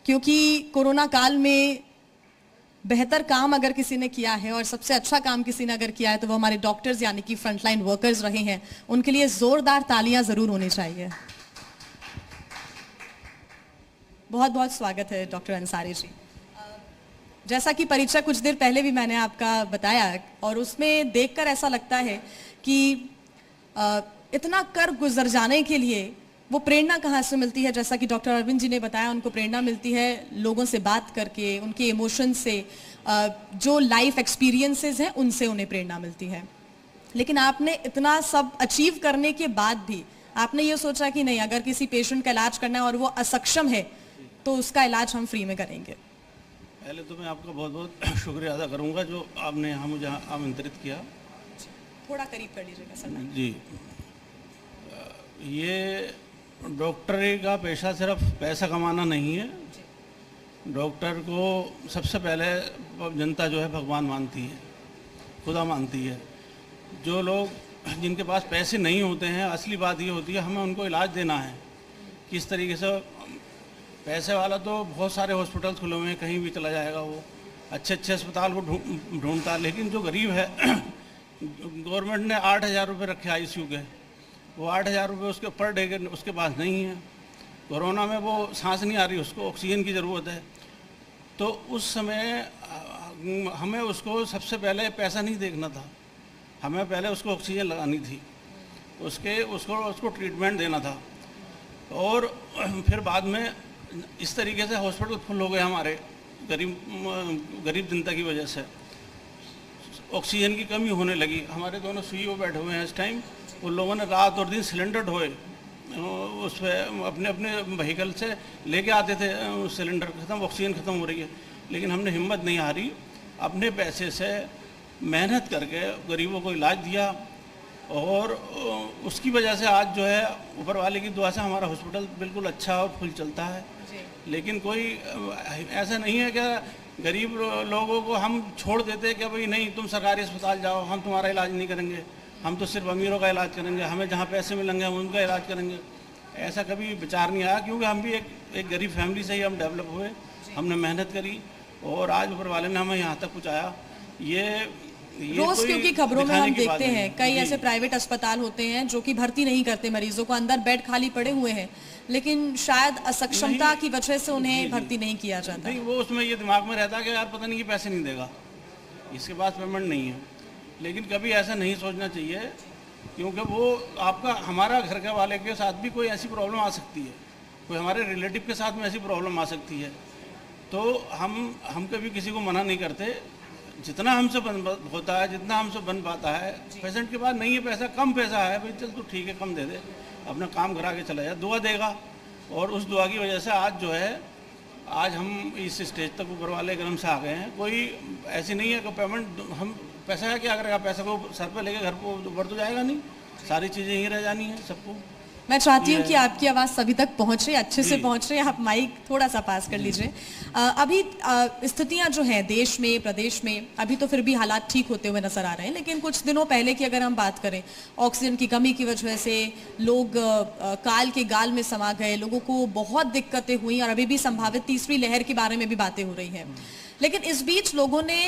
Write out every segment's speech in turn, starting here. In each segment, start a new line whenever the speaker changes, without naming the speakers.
क्योंकि कोरोना काल में बेहतर काम अगर किसी ने किया है और सबसे अच्छा काम किसी ने अगर किया है तो वो हमारे डॉक्टर्स यानी कि फ्रंटलाइन वर्कर्स रहे हैं। उनके लिए जोरदार तालियां जरूर होनी चाहिए। बहुत बहुत स्वागत है डॉक्टर अंसारी जी। जैसा कि परिचय कुछ देर पहले भी मैंने आपका बताया और उसमें देखकर ऐसा लगता है कि इतना कर गुजर जाने के लिए वो प्रेरणा कहाँ से मिलती है। जैसा कि डॉक्टर अरविंद जी ने बताया, उनको प्रेरणा मिलती है लोगों से बात करके, उनके इमोशन से, जो लाइफ एक्सपीरियंसेस हैं उनसे उन्हें प्रेरणा मिलती है। लेकिन आपने इतना सब अचीव करने के बाद भी आपने ये सोचा कि नहीं, अगर किसी पेशेंट का इलाज करना है और वो असक्षम है तो उसका इलाज हम फ्री में करेंगे।
पहले तो मैं आपका बहुत बहुत शुक्रिया अदा करूंगा जो आपने यहाँ मुझे आमंत्रित किया।
थोड़ा करीब कर लीजिएगा सर।
जी, ये डॉक्टरी का पेशा सिर्फ पैसा कमाना नहीं है। डॉक्टर को सबसे पहले जनता जो है भगवान मानती है, खुदा मानती है। जो लोग जिनके पास पैसे नहीं होते हैं, असली बात ये होती है हमें उनको इलाज देना है। किस तरीके से पैसे वाला तो बहुत सारे हॉस्पिटल खुले हुए हैं, कहीं भी चला जाएगा, वो अच्छे अच्छे अस्पताल को ढूंढता है। लेकिन जो गरीब है गवर्नमेंट ने 8,000 रुपये रखे ICU के, वो 8,000 रुपये उसके पर डे के उसके पास नहीं है। कोरोना में वो सांस नहीं आ रही, उसको ऑक्सीजन की ज़रूरत है। तो उस समय हमें उसको सबसे पहले पैसा नहीं देखना था, हमें पहले उसको ऑक्सीजन लगानी थी, उसको ट्रीटमेंट देना था। और फिर बाद में इस तरीके से हॉस्पिटल फुल हो गए हमारे गरीब जनता की वजह से। ऑक्सीजन की कमी होने लगी। हमारे दोनों CEO बैठे हुए हैं इस टाइम, उन लोगों ने रात और दिन सिलेंडर ढोए, उस पर अपने अपने व्हीकल से लेके आते थे। सिलेंडर ख़त्म, ऑक्सीजन ख़त्म हो रही है, लेकिन हमने हिम्मत नहीं हारी, अपने पैसे से मेहनत करके गरीबों को इलाज दिया। और उसकी वजह से आज जो है ऊपर वाले की दुआ से हमारा हॉस्पिटल बिल्कुल अच्छा और फुल चलता है। लेकिन कोई ऐसा नहीं है कि गरीब लोगों को हम छोड़ देते कि भाई नहीं तुम सरकारी अस्पताल जाओ, हम तुम्हारा इलाज नहीं करेंगे, हम तो सिर्फ अमीरों का इलाज करेंगे, हमें जहाँ पैसे मिलेंगे हम उनका इलाज करेंगे। ऐसा कभी विचार नहीं आया, क्योंकि हम भी एक गरीब फैमिली से ही हम डेवलप हुए, हमने मेहनत करी और आज ऊपर वाले ने हमें यहाँ तक पहुँचाया। ये
रोज क्योंकि खबरों में हम देखते हैं कई ऐसे प्राइवेट अस्पताल होते हैं जो कि भर्ती नहीं करते मरीजों को, अंदर बेड खाली पड़े हुए हैं, लेकिन शायद असक्षमता की वजह से उन्हें भर्ती नहीं किया जाता।
नहीं, वो उसमें ये दिमाग में रहता है कि यार पता नहीं ये पैसे नहीं देगा, इसके पास पेमेंट नहीं है। लेकिन कभी ऐसा नहीं सोचना चाहिए, क्योंकि वो आपका हमारा घर के वाले के साथ भी कोई ऐसी प्रॉब्लम आ सकती है, कोई हमारे रिलेटिव के साथ में ऐसी प्रॉब्लम आ सकती है। तो हम कभी किसी को मना नहीं करते, जितना हमसे बन होता है, जितना हमसे बन पाता है। पेशेंट के पास नहीं है पैसा, कम पैसा है, भाई चल तू ठीक है कम दे दे, अपना काम करा के चला जा, दुआ देगा। और उस दुआ की वजह से आज जो है, आज हम इस स्टेज तक ऊपर वाले क्रम से आ गए हैं। कोई ऐसी नहीं है कि पेमेंट हम पैसा है क्या करेगा, पैसा को सर पे लेके घर को ऊपर तो जाएगा नहीं, सारी चीज़ें यहीं रह जानी है सबको।
मैं चाहती हूँ कि आपकी आवाज़ सभी तक पहुँच रही, अच्छे से पहुँच रही है। आप माइक थोड़ा सा पास कर लीजिए। अभी स्थितियाँ जो हैं देश में, प्रदेश में, अभी तो फिर भी हालात ठीक होते हुए नजर आ रहे हैं, लेकिन कुछ दिनों पहले की अगर हम बात करें, ऑक्सीजन की कमी की वजह से लोग काल के गाल में समा गए, लोगों को बहुत दिक्कतें हुई और अभी भी संभावित तीसरी लहर के बारे में भी बातें हो रही हैं। लेकिन इस बीच लोगों ने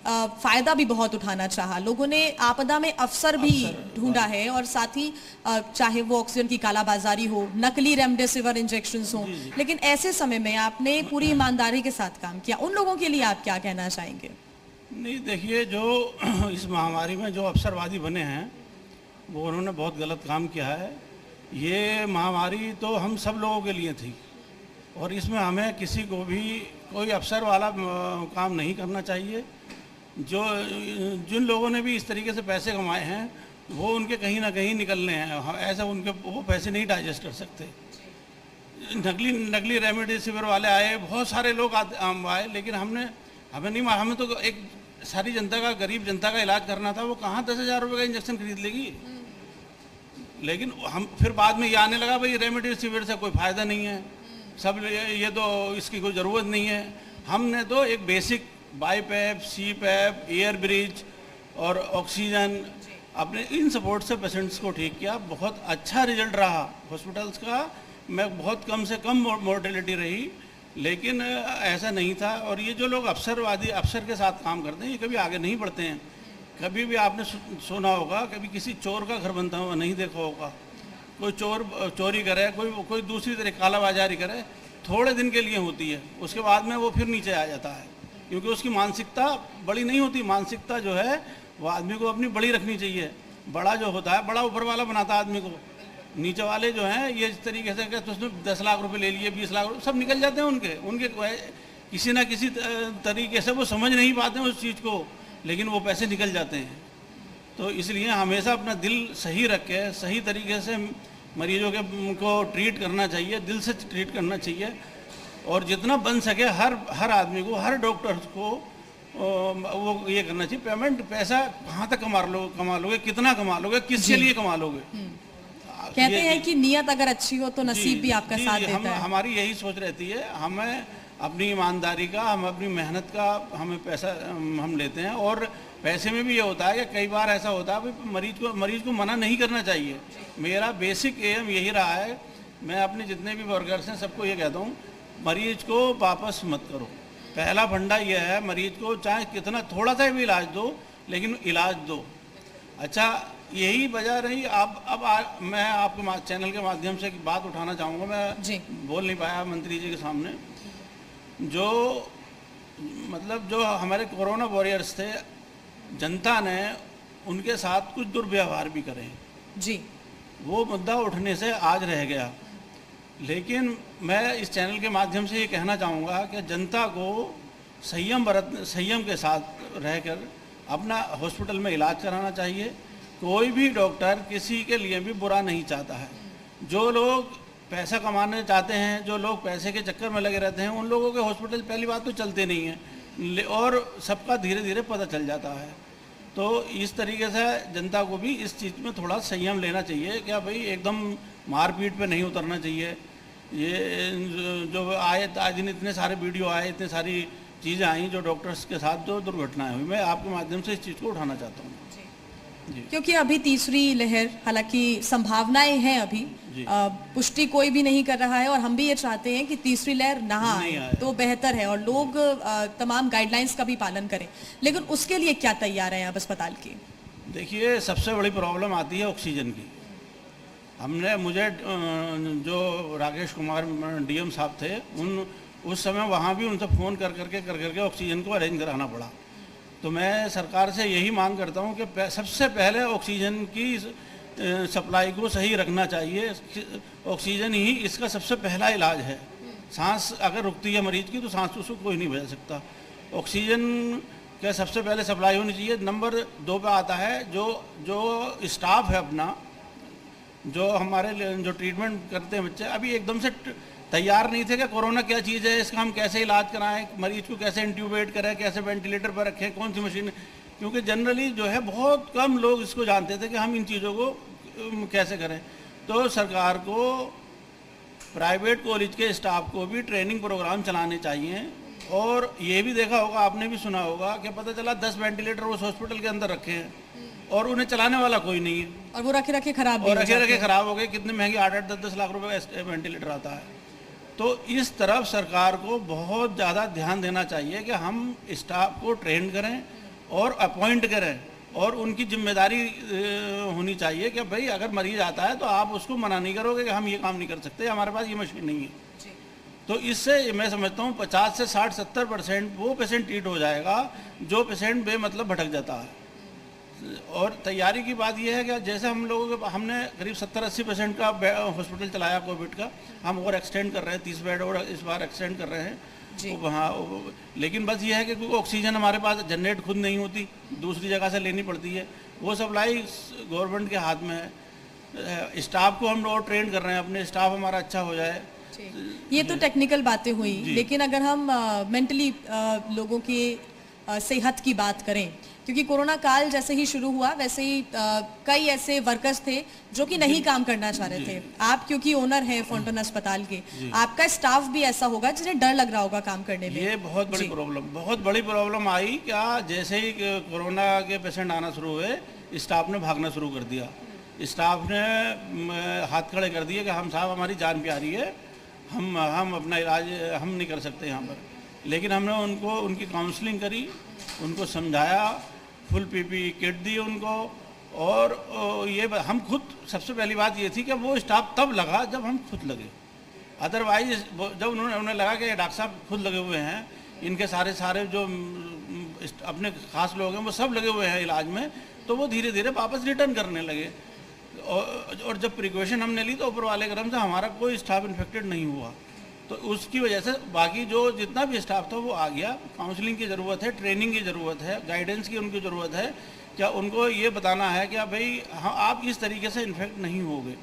फायदा भी बहुत उठाना चाहा, लोगों ने आपदा में अवसर भी ढूंढा है, और साथ ही चाहे वो ऑक्सीजन की कालाबाजारी हो, नकली रेमडेसिविर इंजेक्शंस हो, लेकिन ऐसे समय में आपने पूरी ईमानदारी के साथ काम किया। उन लोगों के लिए आप क्या कहना चाहेंगे?
नहीं, देखिए, जो इस महामारी में जो अवसरवादी बने हैं वो उन्होंने बहुत गलत काम किया है। ये महामारी तो हम सब लोगों के लिए थी और इसमें हमें किसी को भी कोई अवसर वाला काम नहीं करना चाहिए। जिन लोगों ने भी इस तरीके से पैसे कमाए हैं वो उनके कहीं ना कहीं निकलने हैं, ऐसा उनके वो पैसे नहीं डाइजेस्ट कर सकते। नकली रेमडेसिविर वाले आए, बहुत सारे लोग आए, लेकिन हमें तो एक सारी जनता का, गरीब जनता का इलाज करना था। वो कहाँ 10,000 रुपये का इंजेक्शन खरीद लेगी। लेकिन हम फिर बाद में ये आने लगा भाई रेमडेसिविर से कोई फ़ायदा नहीं है, सब ये तो इसकी कोई ज़रूरत नहीं है। हमने तो एक basic BiPAP, CPAP, air bridge और ऑक्सीजन अपने इन सपोर्ट से पेशेंट्स को ठीक किया। बहुत अच्छा रिजल्ट रहा हॉस्पिटल्स का, मैं बहुत कम से कम मोर्टेलिटी रही लेकिन ऐसा नहीं था। और ये जो लोग अफसर के साथ काम करते हैं, ये कभी आगे नहीं बढ़ते हैं। कभी भी आपने सुना होगा, कभी किसी चोर का घर बनता हुआ नहीं देखा होगा। कोई चोरी करे, कोई दूसरी तरह कालाबाजारी करे, थोड़े दिन के लिए होती है, उसके बाद में वो फिर नीचे आ जाता है, क्योंकि उसकी मानसिकता बड़ी नहीं होती। मानसिकता जो है वो आदमी को अपनी बड़ी रखनी चाहिए। बड़ा जो होता है, बड़ा ऊपर वाला बनाता है आदमी को। नीचे वाले जो हैं ये इस तरीके से कि उसने 10 लाख रुपए ले लिए, 20 लाख रुपए सब निकल जाते हैं उनके किसी ना किसी तरीके से वो समझ नहीं पाते हैं उस चीज़ को, लेकिन वो पैसे निकल जाते हैं। तो इसलिए हमेशा अपना दिल सही रख के सही तरीके से मरीजों को ट्रीट करना चाहिए, दिल से ट्रीट करना चाहिए। और जितना बन सके हर आदमी को, हर डॉक्टर को वो ये करना चाहिए। पेमेंट पैसा कहाँ तक कमा लोगे, कितना कमा लोगे, किसके लिए कमा लोगे।
कहते हैं कि नियत अगर अच्छी हो तो नसीब भी आपका साथ देता है।
हमारी यही सोच रहती है। हमें अपनी ईमानदारी का, हम अपनी मेहनत का हमें पैसा हम लेते हैं। और पैसे में भी ये होता है कि कई बार ऐसा होता है मरीज को मना नहीं करना चाहिए। मेरा बेसिक एम यही रहा है। मैं अपने जितने भी वर्कर्स हैं सबको ये कहता हूँ, मरीज को वापस मत करो। पहला फंडा यह है, मरीज को चाहे कितना थोड़ा सा भी इलाज दो, लेकिन इलाज दो। अच्छा, यही वजह रही। मैं आपके चैनल के माध्यम से एक बात उठाना चाहूँगा। मैं बोल नहीं पाया मंत्री जी के सामने। जो हमारे कोरोना वॉरियर्स थे, जनता ने उनके साथ कुछ दुर्व्यवहार भी करे
जी,
वो मुद्दा उठने से आज रह गया। लेकिन मैं इस चैनल के माध्यम से ये कहना चाहूँगा कि जनता को संयम के साथ रहकर अपना हॉस्पिटल में इलाज कराना चाहिए। कोई भी डॉक्टर किसी के लिए भी बुरा नहीं चाहता है। जो लोग पैसा कमाने चाहते हैं, जो लोग पैसे के चक्कर में लगे रहते हैं, उन लोगों के हॉस्पिटल पहली बात तो चलते नहीं हैं, और सबका धीरे धीरे पता चल जाता है। तो इस तरीके से जनता को भी इस चीज़ में थोड़ा संयम लेना चाहिए। क्या भाई, एकदम मारपीट पे नहीं उतरना चाहिए। ये जो आए दिन इतने सारे वीडियो आए, इतने सारी चीज़ें आई जो डॉक्टर्स के साथ जो दुर्घटनाएं हुई, मैं आपके माध्यम से इस चीज़ को उठाना चाहता हूँ।
क्योंकि अभी तीसरी लहर, हालांकि संभावनाएं हैं, अभी पुष्टि कोई भी नहीं कर रहा है, और हम भी ये चाहते हैं कि तीसरी लहर ना आए तो बेहतर है और लोग तमाम गाइडलाइंस का भी पालन करें। लेकिन उसके लिए क्या तैयार है अब अस्पताल की?
देखिए, सबसे बड़ी प्रॉब्लम आती है ऑक्सीजन की। मुझे जो राकेश कुमार डीएम साहब थे, उस समय वहाँ भी उनसे फ़ोन कर करके ऑक्सीजन को अरेंज कराना पड़ा। तो मैं सरकार से यही मांग करता हूँ कि सबसे पहले ऑक्सीजन की सप्लाई को सही रखना चाहिए। ऑक्सीजन ही इसका सबसे पहला इलाज है। सांस अगर रुकती है मरीज की तो सांस उसको कोई नहीं बचा सकता। ऑक्सीजन का सबसे पहले सप्लाई होनी चाहिए। नंबर 2 पे आता है जो स्टाफ है अपना, जो हमारे जो ट्रीटमेंट करते हैं बच्चे, अभी एकदम से तैयार नहीं थे कि कोरोना क्या चीज़ है, इसका हम कैसे इलाज कराएं, मरीज को कैसे इंट्यूबेट करें, कैसे वेंटिलेटर पर रखें, कौन सी मशीन। क्योंकि जनरली जो है बहुत कम लोग इसको जानते थे कि हम इन चीज़ों को कैसे करें। तो सरकार को प्राइवेट कॉलेज के स्टाफ को भी ट्रेनिंग प्रोग्राम चलाने चाहिए। और ये भी देखा होगा, आपने भी सुना होगा कि पता चला 10 वेंटिलेटर उस हॉस्पिटल के अंदर रखे हैं और उन्हें चलाने वाला कोई नहीं है,
और वो रखे खराब
खराब हो गए। कितने महंगे 8-8, 10-10 लाख रुपए वेंटिलेटर आता है। तो इस तरफ सरकार को बहुत ज़्यादा ध्यान देना चाहिए कि हम स्टाफ को ट्रेन करें और अपॉइंट करें, और उनकी जिम्मेदारी होनी चाहिए कि भाई अगर मरीज आता है तो आप उसको मना नहीं करोगे कि हम ये काम नहीं कर सकते, हमारे पास ये मशीन नहीं है। तो इससे मैं समझता हूँ 50 से 60-70% वो पेशेंट ट्रीट हो जाएगा जो पेशेंट बेमतलब भटक जाता है। और तैयारी की बात यह है कि जैसे हमने करीब 70-80% का हॉस्पिटल चलाया कोविड का, हम और एक्सटेंड कर रहे हैं, 30 बेड और इस बार एक्सटेंड कर रहे हैं वहाँ। लेकिन बस ये है कि क्योंकि ऑक्सीजन हमारे पास जनरेट खुद नहीं होती, दूसरी जगह से लेनी पड़ती है, वो सप्लाई गवर्नमेंट के हाथ में है। स्टाफ को हम लोग ट्रेन कर रहे हैं, अपने स्टाफ हमारा अच्छा हो जाए।
ये तो टेक्निकल बातें हुई, लेकिन अगर हम मेंटली लोगों की सेहत की बात करें, क्योंकि कोरोना काल जैसे ही शुरू हुआ वैसे ही कई ऐसे वर्कर्स थे जो कि नहीं काम करना चाह रहे थे। आप क्योंकि ओनर हैं फॉन्टेन अस्पताल के, आपका स्टाफ भी ऐसा होगा जिन्हें डर लग रहा होगा काम करने में।
ये बहुत बड़ी प्रॉब्लम आई। क्या जैसे ही कोरोना के पेशेंट आना शुरू हुए, स्टाफ ने भागना शुरू कर दिया। स्टाफ ने हाथ खड़े कर दिए कि हम साहब, हमारी जान प्यारी है, हम अपना इलाज हम नहीं कर सकते यहाँ पर। लेकिन हमने उनको उनकी काउंसलिंग करी, उनको समझाया, फुल पीपीई किट दी उनको। और ये हम खुद, सबसे पहली बात ये थी कि वो स्टाफ तब लगा जब हम खुद लगे। अदरवाइज जब उन्हें लगा कि डॉक्टर साहब खुद लगे हुए हैं, इनके सारे जो अपने खास लोग हैं वो सब लगे हुए हैं इलाज में, तो वो धीरे धीरे वापस रिटर्न करने लगे। और जब प्रिकॉशन हमने ली तो ऊपर वाले क्रम से हमारा कोई स्टाफ इन्फेक्टेड नहीं हुआ। तो उसकी वजह से बाकी जो जितना भी स्टाफ था वो आ गया। काउंसलिंग की ज़रूरत है, ट्रेनिंग की ज़रूरत है, गाइडेंस की उनकी ज़रूरत है। क्या उनको ये बताना है कि भाई हाँ आप इस तरीके से इन्फेक्ट नहीं होगे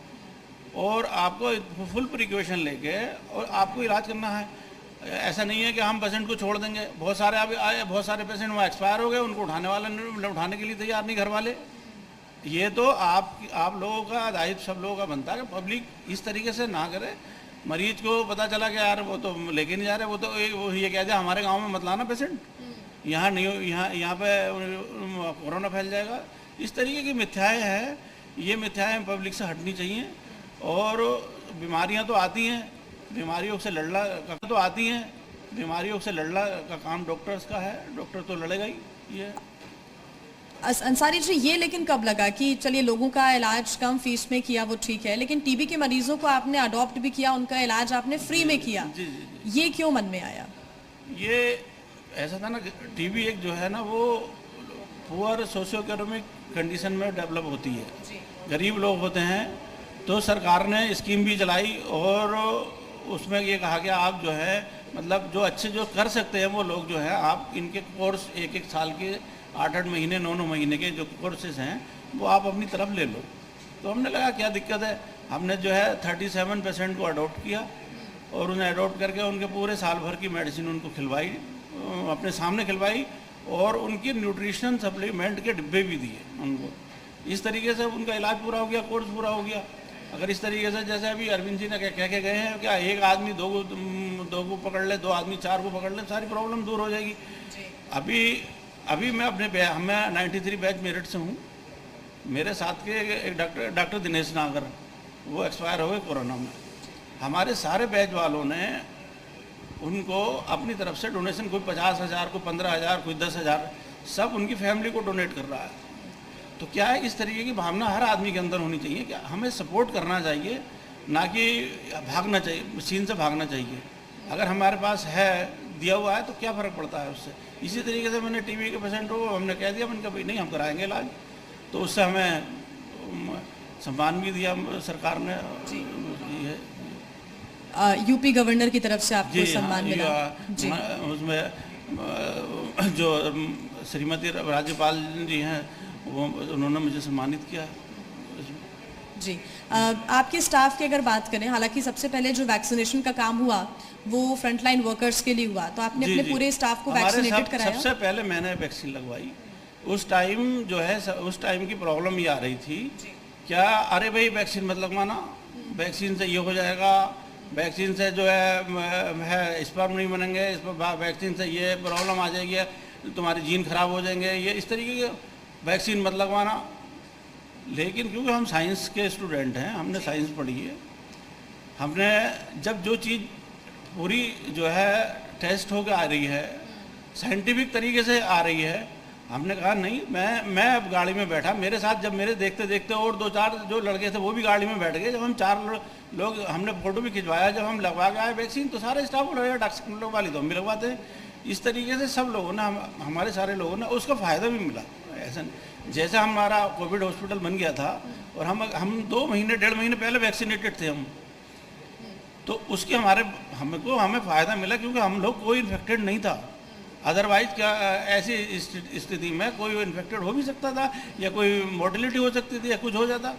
और आपको फुल प्रिकॉशन लेके और आपको इलाज करना है। ऐसा नहीं है कि हम पेशेंट को छोड़ देंगे। बहुत सारे अभी आए, बहुत सारे पेशेंट वहाँ एक्सपायर हो गए, उनको उठाने के लिए तैयार नहीं घर वाले। ये तो आप लोगों का दायित्व, सब लोगों का बनता है कि पब्लिक इस तरीके से ना करे। मरीज को पता चला कि यार वो तो लेके नहीं जा रहे, वो ये कह दिया हमारे गांव में मत लाना पेशेंट, यहाँ नहीं, यहाँ पे कोरोना फैल जाएगा। इस तरीके की मिथ्याएँ हैं। ये मिथ्याएँ पब्लिक से हटनी चाहिए। और बीमारियाँ तो आती हैं, बीमारियों से लड़ना का काम डॉक्टर्स का है। डॉक्टर तो लड़ेगा ही। ये
अंसारी जी, ये लेकिन कब लगा कि चलिए लोगों का इलाज कम फीस में किया वो ठीक है, लेकिन टीबी के मरीजों को आपने अडॉप्ट भी किया, उनका इलाज आपने फ्री में किया, ये क्यों मन में आया?
ये ऐसा था ना, टीबी एक जो है ना वो पुअर सोशियो इकोनॉमिक कंडीशन में डेवलप होती है। गरीब लोग होते हैं तो सरकार ने स्कीम भी चलाई और उसमें ये कहा कि आप जो है मतलब जो अच्छे जो कर सकते हैं वो लोग जो है आप इनके कोर्स 1-1 साल के 8-8 महीने 9-9 महीने के जो कोर्सेज हैं वो आप अपनी तरफ ले लो। तो हमने लगा क्या दिक्कत है। हमने जो है 37% को अडॉप्ट किया और उन्हें अडॉप्ट करके उनके पूरे साल भर की मेडिसिन उनको खिलवाई, अपने सामने खिलवाई और उनकी न्यूट्रिशन सप्लीमेंट के डिब्बे भी दिए उनको। इस तरीके से उनका इलाज पूरा हो गया, कोर्स पूरा हो गया। अगर इस तरीके से जैसे अभी अरविंद जी ने कह के गए हैं क्या एक आदमी दो को पकड़ ले, 2 आदमी 4 को पकड़ ले, सारी प्रॉब्लम दूर हो जाएगी। अभी मैं 93 बैच मेरठ से हूँ। मेरे साथ के एक डॉक्टर दिनेश नागर, वो एक्सपायर हो गए कोरोना में। हमारे सारे बैच वालों ने उनको अपनी तरफ से डोनेशन, कोई 50,000, कोई 15,000, कोई 10,000, सब उनकी फैमिली को डोनेट कर रहा है। तो क्या है, इस तरीके की भावना हर आदमी के अंदर होनी चाहिए कि हमें सपोर्ट करना चाहिए, ना कि भागना चाहिए, मशीन से भागना चाहिए। अगर हमारे पास है, दिया हुआ है, तो क्या फ़र्क पड़ता है उससे। इसी तरीके से मैंने टीबी के पेशेंट को हमने कह दिया, मैंने कहा भाई नहीं हम कराएंगे इलाज, तो उससे हमें सम्मान भी दिया सरकार ने।
यूपी गवर्नर की तरफ से आपको सम्मान मिला।
उसमें जो श्रीमती राज्यपाल जी हैं वो उन्होंने मुझे सम्मानित किया
जी। आपके स्टाफ की अगर बात करें, हालांकि सबसे पहले जो वैक्सीनेशन का काम हुआ वो फ्रंटलाइन वर्कर्स के लिए हुआ, तो आपने अपने पूरे स्टाफ को वैक्सीनेटेड कराया?
सबसे पहले मैंने वैक्सीन लगवाई। उस टाइम जो है, उस टाइम की प्रॉब्लम ये आ रही थी क्या, अरे भाई वैक्सीन मत लगवाना, वैक्सीन से ये हो जाएगा, वैक्सीन से जो है स्पर्म नहीं बनेंगे, वैक्सीन से ये प्रॉब्लम आ जाएगी, तुम्हारे जीन खराब हो जाएंगे, ये इस तरीके के वैक्सीन मत लगवाना। लेकिन क्योंकि हम साइंस के स्टूडेंट हैं, हमने साइंस पढ़ी है, हमने जब जो चीज़ पूरी जो है टेस्ट होकर आ रही है, साइंटिफिक तरीके से आ रही है, हमने कहा नहीं, मैं अब गाड़ी में बैठा, मेरे साथ जब मेरे देखते देखते और 2-4 जो लड़के थे वो भी गाड़ी में बैठ गए। जब हम 4 लोग, हमने फ़ोटो भी खिंचवाया, जब हम लगवा के आए वैक्सीन तो सारे स्टाफ को लगेगा डॉक्टर लोग वाली तो हम भी लगवाते हैं। इस तरीके से सब लोगों ने, हमारे सारे लोगों ने उसका फ़ायदा भी मिला। ऐसा जैसे हमारा कोविड हॉस्पिटल बन गया था और हम 2 महीने 1.5 महीने पहले वैक्सीनेटेड थे हम, तो उसके हमें फ़ायदा मिला क्योंकि हम लोग कोई इन्फेक्टेड नहीं था। अदरवाइज क्या ऐसी स्थिति में कोई इन्फेक्टेड हो भी सकता था या कोई मोर्टेलिटी हो सकती थी या कुछ हो जाता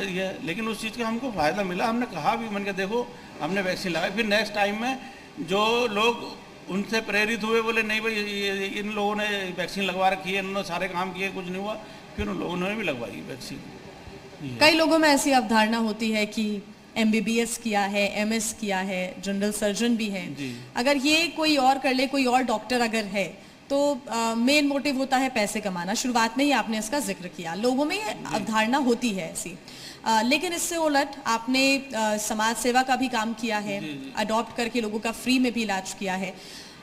ये, लेकिन उस चीज़ का हमको फ़ायदा मिला। हमने कहा भी, मैंने कहा देखो हमने वैक्सीन लगाई। फिर नेक्स्ट टाइम में जो लोग उनसे प्रेरित हुए, बोले नहीं भाई इन लोगों ने वैक्सीन लगवा रखी है, इन्होंने सारे काम किए, कुछ नहीं हुआ, फिर उन लोगों ने भी लगवाई वैक्सीन।
कई लोगों में ऐसी अवधारणा होती है कि MBBS किया है, MS किया है, जनरल सर्जन भी है, अगर ये कोई और कर ले, कोई और डॉक्टर अगर है तो मेन मोटिव होता है पैसे कमाना। शुरुआत में ही आपने इसका जिक्र किया, लोगों में ये अवधारणा होती है ऐसी। लेकिन इससे उलट आपने समाज सेवा का भी काम किया है, अडॉप्ट करके लोगों का फ्री में भी इलाज किया है।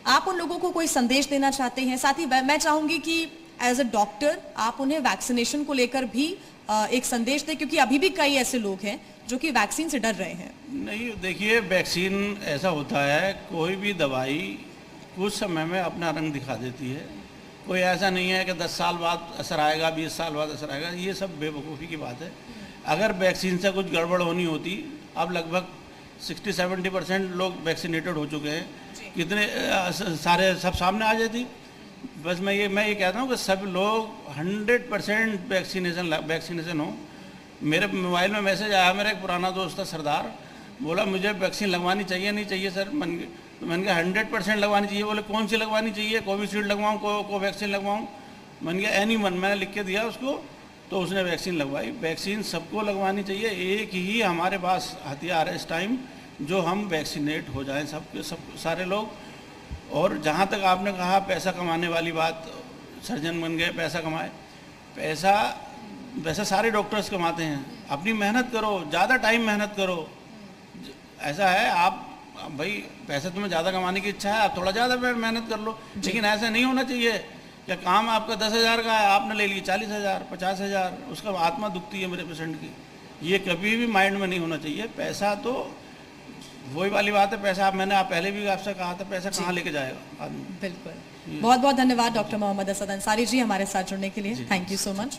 आप उन लोगों को कोई संदेश देना चाहते हैं? साथ ही मैं चाहूंगी कि एज अ डॉक्टर आप उन्हें वैक्सीनेशन को लेकर भी एक संदेश दें, क्योंकि अभी भी कई ऐसे लोग हैं जो कि वैक्सीन से डर रहे हैं।
नहीं, देखिए, वैक्सीन ऐसा होता है, कोई भी दवाई कुछ समय में अपना रंग दिखा देती है। कोई ऐसा नहीं है कि 10 साल बाद असर आएगा, 20 साल बाद असर आएगा, ये सब बेवकूफ़ी की बात है। अगर वैक्सीन से कुछ गड़बड़ होनी होती, अब लगभग 60-70% लोग वैक्सीनेटेड हो चुके हैं, कितने सारे सब सामने आ जाती। बस मैं ये कहता हूँ कि सब लोग 100% वैक्सीनेशन हो। मेरे मोबाइल में मैसेज आया, मेरा एक पुराना दोस्त था सरदार, बोला मुझे वैक्सीन लगवानी चाहिए, नहीं चाहिए सर। मैंने कहा 100% लगवानी चाहिए। बोले कौन सी लगवानी चाहिए? कोविशील्ड लगवाऊँ, कोवैक्सीन लगवाऊँ? मैंने कहा एनीवन, मैंने लिख के दिया उसको, तो उसने वैक्सीन लगवाई। वैक्सीन सबको लगवानी चाहिए। एक ही हमारे पास हथियार है इस टाइम, जो हम वैक्सीनेट हो जाएं सब सारे लोग। और जहाँ तक आपने कहा पैसा कमाने वाली बात, सर्जन बन गए पैसा कमाए, पैसा वैसे सारे डॉक्टर्स कमाते हैं। अपनी मेहनत करो, ज़्यादा टाइम मेहनत करो। ऐसा है, आप भाई पैसा तुम्हें ज़्यादा कमाने की इच्छा है, आप थोड़ा ज़्यादा मेहनत कर लो, लेकिन ऐसा नहीं होना चाहिए कि काम आपका 10,000 का है, आपने ले लिया 40,000, 50,000, उसका आत्मा दुखती है मेरे पेशेंट की। ये कभी भी माइंड में नहीं होना चाहिए। पैसा तो वही वाली बात है, पैसा आप पहले भी आपसे कहा था, पैसा कहाँ लेके जाएगा आदमी।
बिल्कुल। बहुत बहुत धन्यवाद डॉक्टर मोहम्मद असद अंसारी जी हमारे साथ जुड़ने के लिए। Thank you so much.